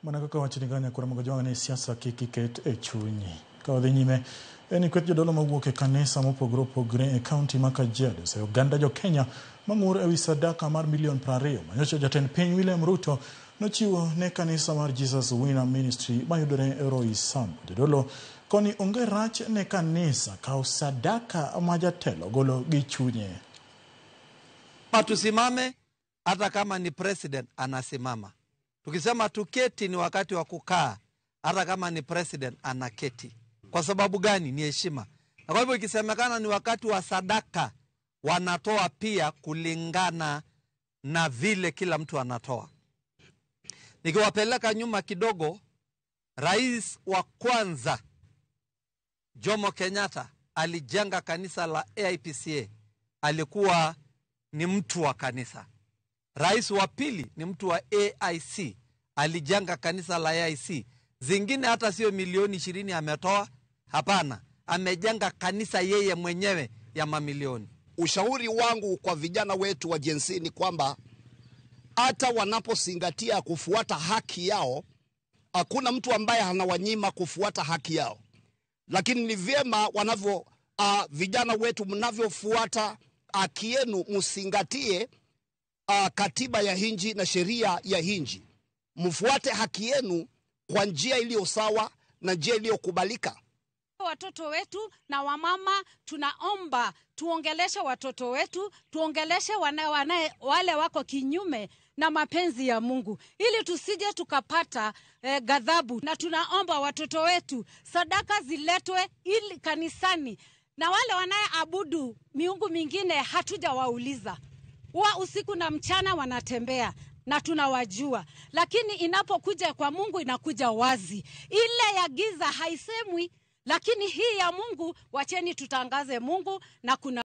Manakaka wachiriganya kura magajwanga ni siasa kikiket echunyi. Kawadhi nyime, eni kwet jodolo mawuok kanisa mopogore opogore e kaunti ma Kajiado se oganda jo Kenya mang'ur ewi sadaka mar milion 20. Manyocha jatend piny William Ruto nochiwo ne kanisa mar Jesus Winner Ministry mayudore e Roysambu. Jodolo koni onge rach ne kanisa kao sadaka ma jatelo golo gi chunye. Tusimame hata kama ni president anasimama. Tukisema tuketi ni wakati wa kukaa, hata kama ni president anaketi. Kwa sababu gani? Ni heshima. Na kwa hivyo ikisemekana ni wakati wa sadaka, wanatoa pia kulingana na vile kila mtu anatoa. Nikiwapeleka nyuma kidogo, rais wa kwanza Jomo Kenyatta alijenga kanisa la AIPCA. Alikuwa ni mtu wa kanisa. Rais wa pili ni mtu wa AIC. Alijenga kanisa la AIC. Zingine hata sio milioni 20 ametoa. Hapana, amejenga kanisa yeye mwenyewe ya mamilioni. Ushauri wangu kwa vijana wetu wa Gen Z ni kwamba hata wanapozingatia kufuata haki yao, hakuna mtu ambaye anawanyima kufuata haki yao. Lakini ni vyema vijana wetu mnavyofuata haki yenu, msingatie katiba ya nchi na sheria ya nchi. Mfuate haki yenu kwa njia iliyo sawa na njia iliyokubalika. Watoto wetu na wamama tunaomba tuongeleshe watoto wetu, tuongeleshe wale wako kinyume na mapenzi ya Mungu, ili tusije tukapata ghadhabu. Na tunaomba watoto wetu sadaka ziletwe ili kanisani, na wale wanayeabudu miungu mingine hatujawauliza. Usiku na mchana wanatembea na tunawajua, lakini inapokuja kwa Mungu inakuja wazi. Ile ya giza haisemwi, lakini hii ya Mungu wacheni tutangaze Mungu. Na kuna